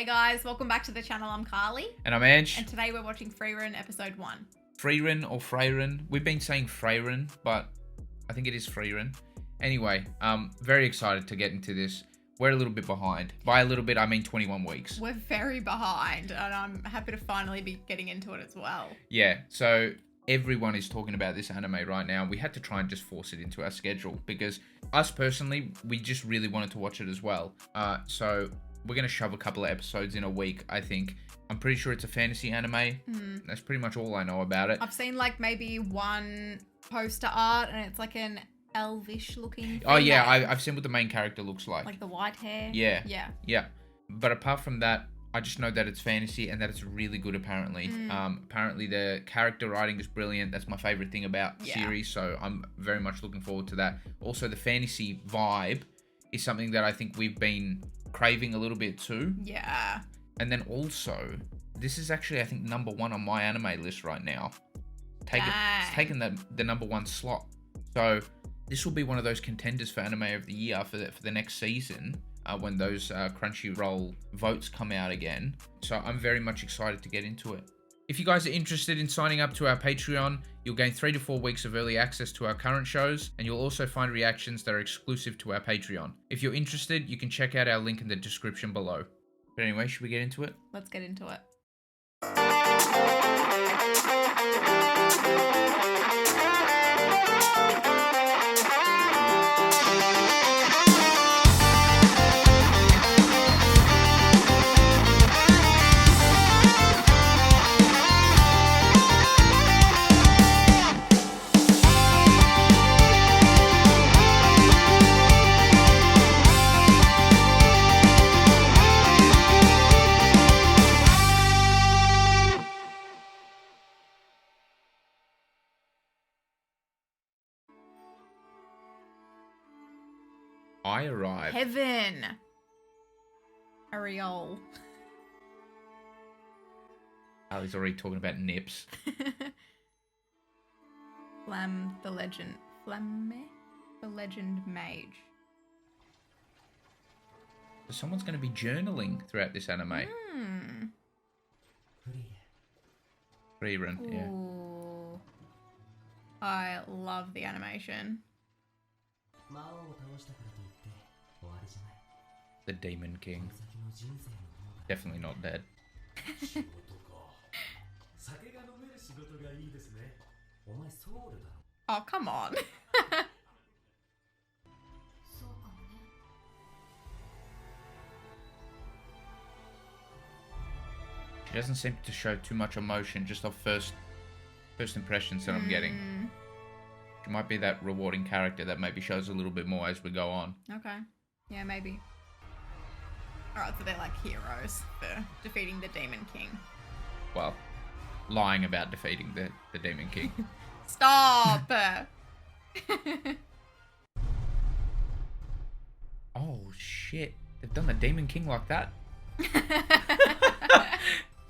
Hey guys, welcome back to the channel. I'm Carlie. And I'm Ange. And today we're watching Frieren episode 1. Frieren or Frieren. We've been saying Frieren, but I think it is Frieren. Anyway, very excited to get into this. We're a little bit behind. By a little bit, I mean 21 weeks. We're very behind, and I'm happy to finally be getting into it as well. Yeah, so everyone is talking about this anime right now. We had to try and just force it into our schedule because us personally, we just really wanted to watch it as well. So we're going to shove a couple of episodes in a week, I think. I'm pretty sure it's a fantasy anime. That's pretty much all I know about it. I've seen like maybe one poster art, and it's like an elvish looking Oh yeah, female. I've seen what the main character looks like. Like the white hair. Yeah. But apart from that, I just know that it's fantasy and that it's really good apparently. Apparently the character writing is brilliant. That's my favorite thing about the series, so I'm very much looking forward to that. Also, the fantasy vibe is something that I think we've been craving a little bit too. Yeah. And then also, this is actually, I think, #1 on my anime list right now. It's taken the #1 slot. So this will be one of those contenders for anime of the year for the next season when those Crunchyroll votes come out again. So I'm very much excited to get into it. If you guys are interested in signing up to our Patreon, you'll gain 3 to 4 weeks of early access to our current shows, and you'll also find reactions that are exclusive to our Patreon. If you're interested, you can check out our link in the description below. But anyway, should we get into it? Let's get into it. I arrived. Heaven. Ariel. Ali's already talking about nips. Flamme the legend. Flamme the legend mage. So someone's going to be journaling throughout this anime. Frieren, yeah. Ooh. I love the animation. The Demon King. Definitely not dead. Oh, come on. She doesn't seem to show too much emotion, just off first impressions that I'm getting. She might be that rewarding character that maybe shows a little bit more as we go on. Okay. Yeah, maybe. Alright, so they're like heroes for defeating the Demon King. Well, lying about defeating the Demon King. Stop! Oh, shit. They've done the Demon King like that?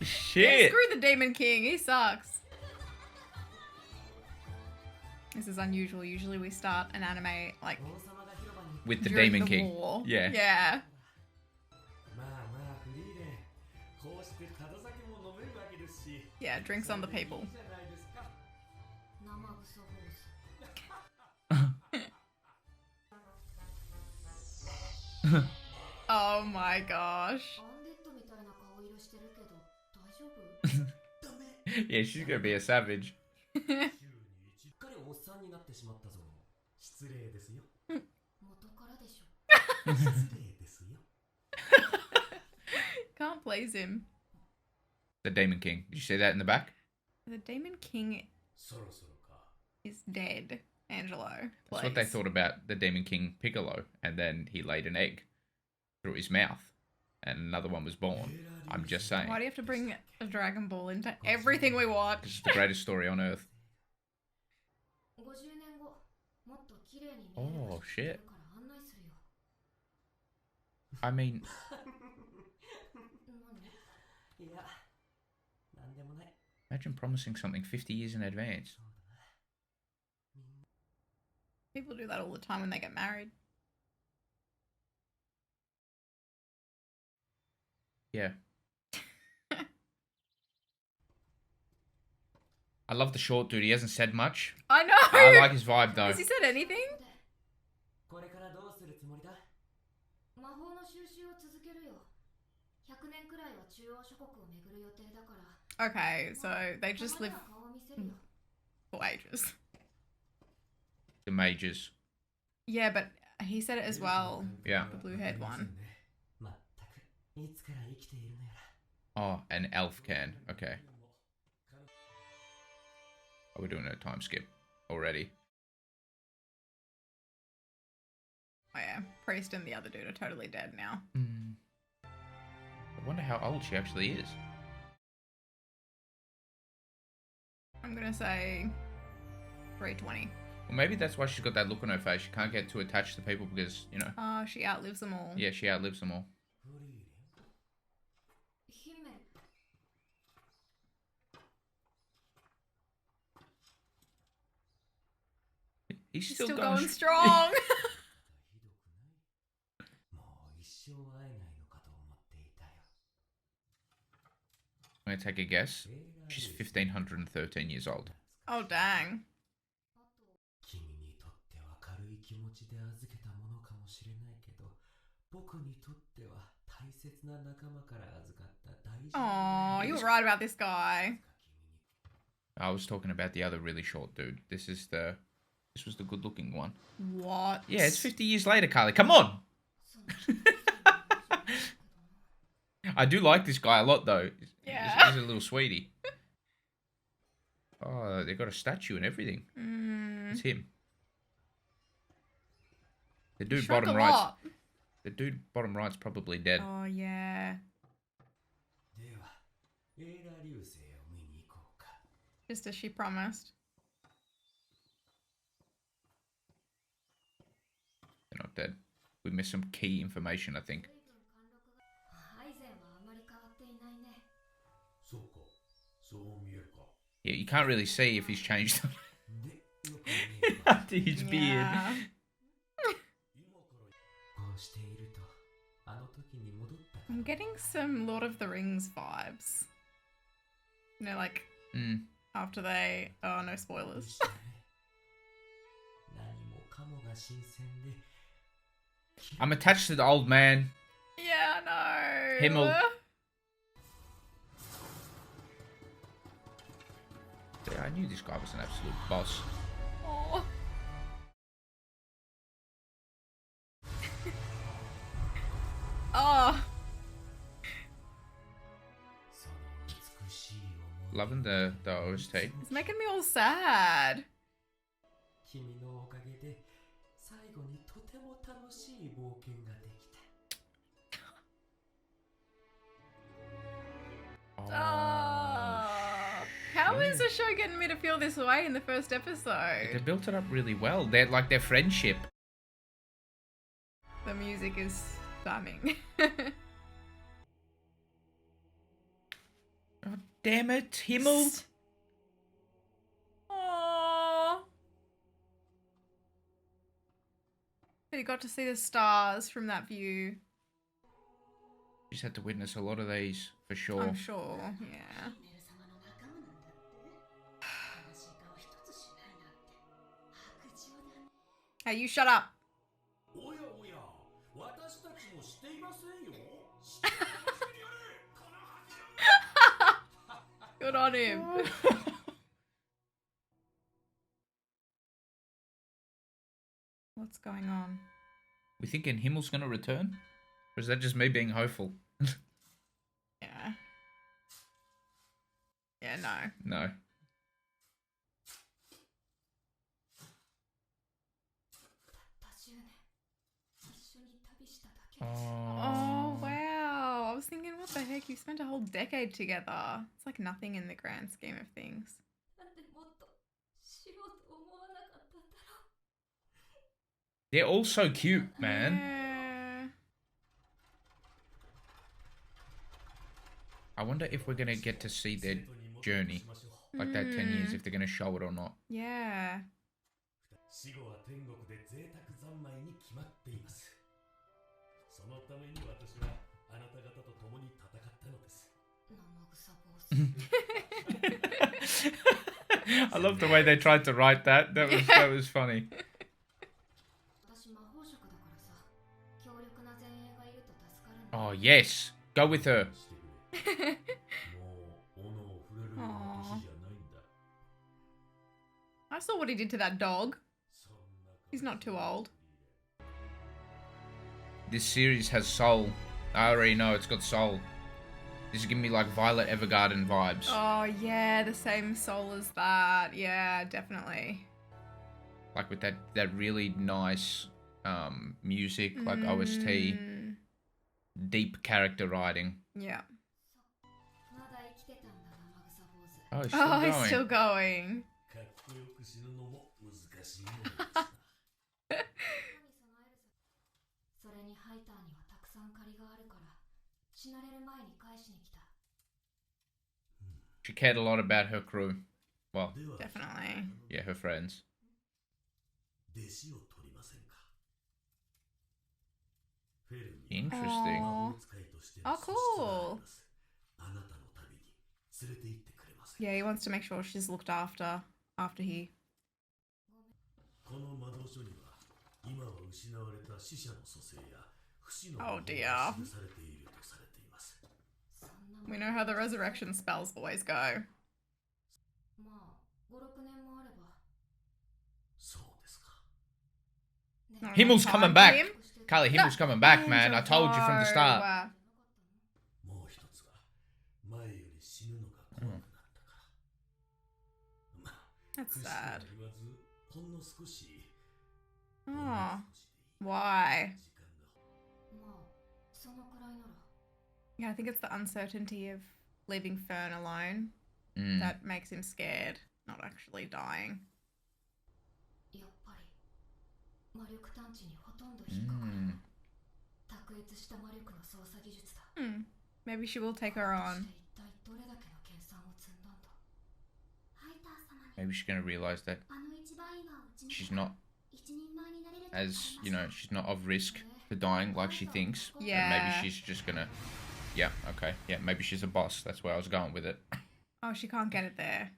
Shit! Yeah, screw the Demon King, he sucks. This is unusual. Usually we start an anime like with the during Demon the King. War. Yeah. Yeah. Yeah, drinks on the people. Oh my gosh. Yeah, she's gonna be a savage. Can't please him. The Demon King. Did you see that in the back? The Demon King is dead, Angelo. That's what they thought about the Demon King Piccolo, and then he laid an egg through his mouth, and another one was born. I'm just saying. Why do you have to bring a Dragon Ball into everything we watch? It's the greatest story on earth. Oh, shit. I mean... Imagine promising something 50 years in advance. People do that all the time when they get married. Yeah. I love the short dude. He hasn't said much. I know. I like his vibe though. Has he said anything? Okay, so they just live for ages. The mages. Yeah, but he said it as well. Yeah. The blue-haired one. Oh, an elf can. Okay. Oh, we're doing a time skip already. Oh yeah, Priest and the other dude are totally dead now. I wonder how old she actually is. I'm gonna say 320. Well, maybe that's why she's got that look on her face. She can't get too attached to people because, you know. Oh, she outlives them all. Yeah, she outlives them all. He's still going strong. I'm going to take a guess. She's 1,513 years old. Oh, dang. Oh, you were right about this guy. I was talking about the other really short dude. This was the good looking one. What? Yeah, it's 50 years later, Carlie. Come on! I do like this guy a lot, though. Yeah. He's a little sweetie. Oh, they got a statue and everything. It's him. The dude bottom right. The dude bottom right's probably dead. Oh, yeah. Just as she promised. They're not dead. We missed some key information, I think. Yeah, you can't really see if he's changed after his beard. I'm getting some Lord of the Rings vibes. You know, like after they... Oh, no spoilers. I'm attached to the old man. Yeah, I know. Himmel. Yeah, I knew this guy was an absolute boss. Oh. Oh. Loving the OST. It's making me all sad. How is the show getting me to feel this way in the first episode? They built it up really well. They're like their friendship. The music is stunning. Oh, damn it, himmel. Aww. But you got to see the stars from that view. Just had to witness a lot of these, for sure. I'm sure, yeah. Hey, you shut up. Good on him. What's going on? We thinking Himmel's gonna return? Or is that just me being hopeful? Yeah. Yeah, no. No. Oh, wow. I was thinking, what the heck? You spent a whole decade together. It's like nothing in the grand scheme of things. They're all so cute, man. Yeah. I wonder if we're gonna get to see their journey. Like that 10 years, if they're gonna show it or not. Yeah. I love the way they tried to write that. That was funny. Oh yes, go with her. Aww. I saw what he did to that dog. He's not too old. This series has soul. I already know it's got soul. This is giving me like Violet Evergarden vibes. Oh yeah, the same soul as that. Yeah, definitely. Like with that really nice music, like OST. Deep character writing. Yeah. Oh, he's still going. He's still going. She cared a lot about her crew. Well, definitely. Yeah, her friends. Interesting. Oh, cool. Yeah, he wants to make sure she's looked after he. Oh dear. We know how the resurrection spells always go. Himmel's coming back. Carlie, Himmel's coming back, man. I told you from the start. That's sad. Oh, why? Yeah, I think it's the uncertainty of leaving Fern alone that makes him scared, not actually dying. Maybe she will take her on. Maybe she's gonna realize that she's not as, she's not of risk for dying like she thinks. Yeah. And maybe she's just gonna, yeah, okay. Yeah, maybe she's a boss. That's where I was going with it. Oh, she can't get it there.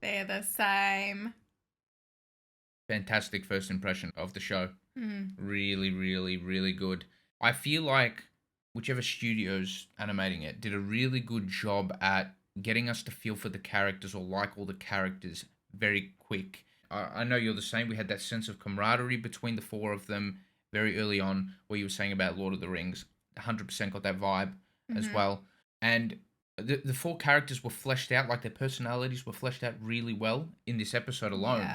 They're the same. Fantastic first impression of the show. Really, really, really good. I feel like whichever studio's animating it did a really good job at getting us to feel for the characters or like all the characters very quick. I know you're the same. We had that sense of camaraderie between the four of them very early on, what you were saying about Lord of the Rings. 100% got that vibe as well. And the four characters were fleshed out, like their personalities were fleshed out really well in this episode alone,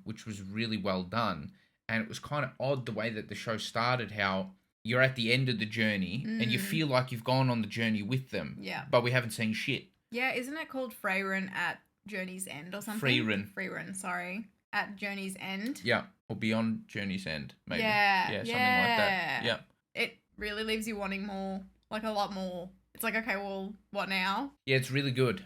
which was really well done. And it was kind of odd the way that the show started, how you're at the end of the journey and you feel like you've gone on the journey with them, but we haven't seen shit. Yeah, isn't it called Frieren at Journey's End or something? Frieren, sorry. At Journey's End. Yeah, or Beyond Journey's End, maybe. Yeah, something like that. Yeah. It really leaves you wanting more, like a lot more. It's like, okay, well, what now? Yeah, it's really good.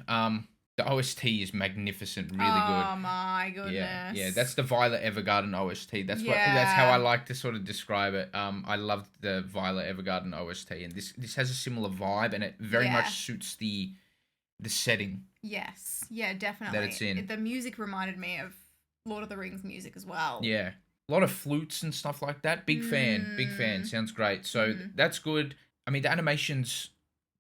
The OST is magnificent, really good. Oh my goodness. Yeah, that's the Violet Evergarden OST. That's how I like to sort of describe it. I loved the Violet Evergarden OST, and this has a similar vibe, and it very much suits the setting. Yes, yeah, definitely. That it's in. The music reminded me of Lord of the Rings music as well. Yeah, a lot of flutes and stuff like that. Big fan. Sounds great. So that's good. I mean, the animation's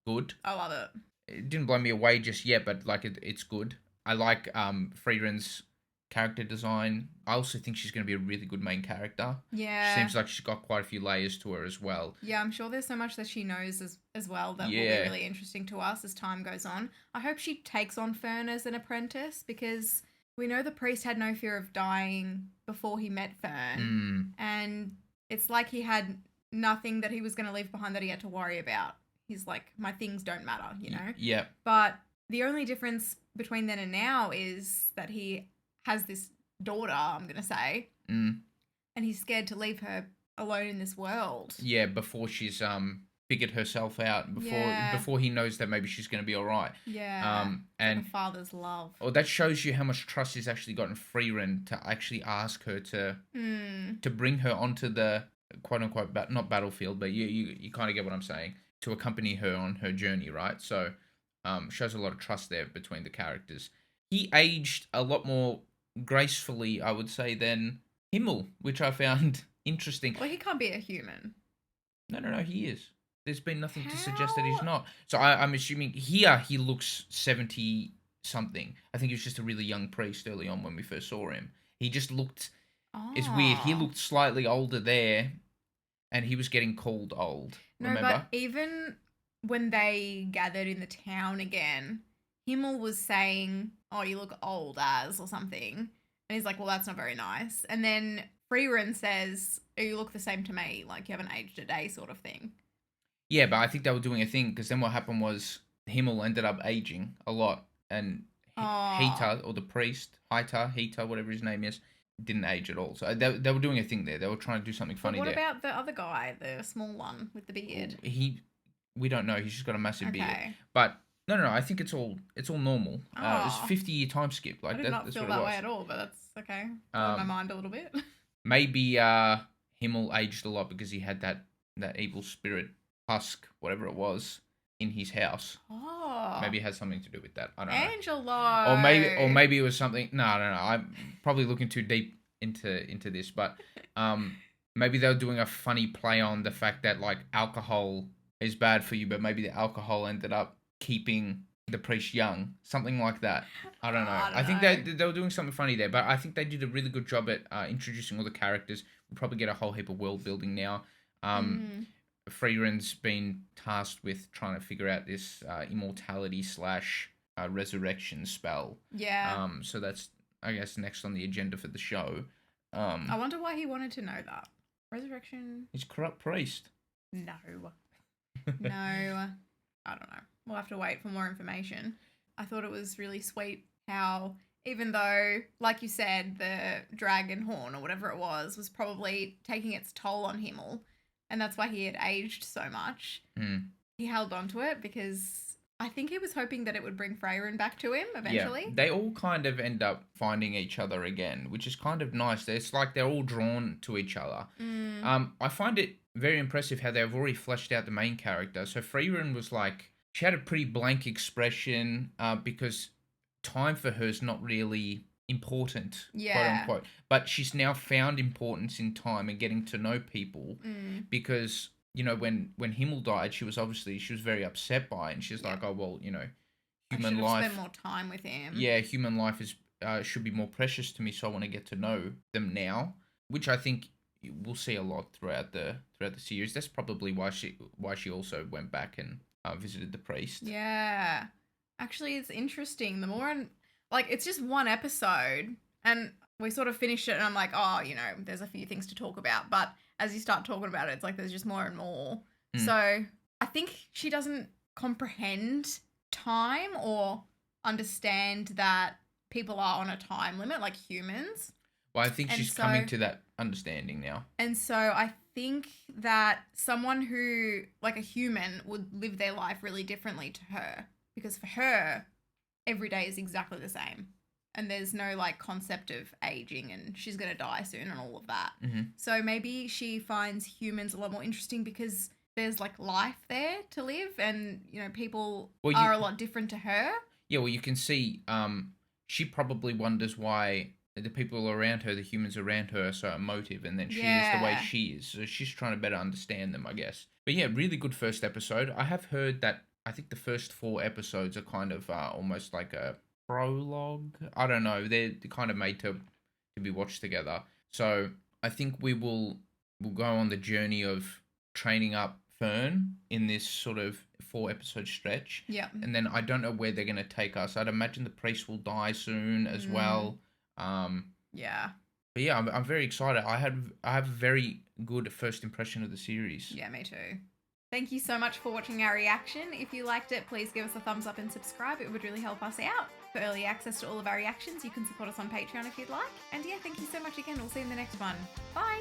good. I love it. It didn't blow me away just yet, but like it's good. I like Frieren's character design. I also think she's going to be a really good main character. Yeah. Seems like she's got quite a few layers to her as well. Yeah, I'm sure there's so much that she knows as well that will be really interesting to us as time goes on. I hope she takes on Fern as an apprentice, because we know the priest had no fear of dying before he met Fern. And it's like he had nothing that he was going to leave behind that he had to worry about. He's like, my things don't matter, you know? Yeah. But the only difference between then and now is that he has this daughter, I'm going to say, and he's scared to leave her alone in this world. Yeah, before she's figured herself out before he knows that maybe she's going to be all right. Yeah. And like a father's love. Well, that shows you how much trust he's actually got in Frieren to actually ask her to bring her onto the quote unquote not battlefield, but you kind of get what I'm saying, to accompany her on her journey, right? So shows a lot of trust there between the characters. He aged a lot more gracefully, I would say, than Himmel, which I found interesting. Well, he can't be a human. No, he is. There's been nothing to suggest that he's not. So I'm assuming here he looks 70 something. I think he was just a really young priest early on when we first saw him. He just looked. It's weird. He looked slightly older there, and he was getting called old. Remember? No, but even when they gathered in the town again, Himmel was saying, "Oh, you look old as," or something, and he's like, "Well, that's not very nice." And then Frieren says, "Oh, you look the same to me, like you haven't aged a day," sort of thing. Yeah, but I think they were doing a thing, because then what happened was Himmel ended up aging a lot, and Heiter, or the priest, heiter, whatever his name is, didn't age at all. So they were doing a thing there. They were trying to do something funny there. What about the other guy, the small one with the beard? We don't know. He's just got a massive beard. But no. I think it's all normal. It's a 50-year time skip. Like I did not feel that way at all, but that's okay. Blew my mind a little bit. Maybe Himmel aged a lot because he had that evil spirit husk, whatever it was, in his house. Maybe it has something to do with that. I don't know. Angelo. Or maybe it was something. No. I'm probably looking too deep into this, but maybe they were doing a funny play on the fact that like alcohol is bad for you, but maybe the alcohol ended up keeping the priest young, something like that. I don't know. I think they were doing something funny there, but I think they did a really good job at introducing all the characters. We'll probably get a whole heap of world building now. Frieren's been tasked with trying to figure out this immortality / resurrection spell. Yeah. So that's, I guess, next on the agenda for the show. I wonder why he wanted to know that. Resurrection. He's a corrupt priest. No. I don't know. We'll have to wait for more information. I thought it was really sweet how, even though, like you said, the dragon horn or whatever it was probably taking its toll on Himmel, and that's why he had aged so much. He held on to it because I think he was hoping that it would bring Frieren back to him eventually. Yeah, they all kind of end up finding each other again, which is kind of nice. It's like they're all drawn to each other. I find it very impressive how they've already fleshed out the main character. So Frieren was like, she had a pretty blank expression because time for her is not really important, quote unquote. But she's now found importance in time and getting to know people because, you know, when Himmel died, she was very upset by it. And she's like, oh, well, you know, human life. Spend more time with him. Yeah, human life is should be more precious to me, so I want to get to know them now, which I think we'll see a lot throughout the series. That's probably why she also went back and visited the priest. Yeah. Actually, it's interesting. The more, it's just one episode, and we sort of finished it, and I'm like, oh, you know, there's a few things to talk about. But as you start talking about it, it's like there's just more and more. So I think she doesn't comprehend time or understand that people are on a time limit like humans. Well, I think she's coming to that understanding now. And so I think that someone who, like a human, would live their life really differently to her. Because for her, every day is exactly the same. And there's no, concept of aging and she's going to die soon and all of that. So maybe she finds humans a lot more interesting because there's, life there to live and, you know, people are a lot different to her. Yeah, well, you can see she probably wonders why the people around her, the humans around her, are so emotive, and then she is the way she is. So she's trying to better understand them, I guess. But yeah, really good first episode. I have heard that I think the first 4 episodes are kind of almost like a prologue. I don't know. They're kind of made to be watched together. So I think we'll go on the journey of training up Fern in this sort of 4-episode stretch. Yeah. And then I don't know where they're going to take us. I'd imagine the priest will die soon as well. Yeah. But yeah, I'm very excited. I have a very good first impression of the series. Yeah, me too. Thank you so much for watching our reaction. If you liked it, please give us a thumbs up and subscribe. It would really help us out. For early access to all of our reactions, you can support us on Patreon if you'd like. And yeah, thank you so much again. We'll see you in the next one. Bye.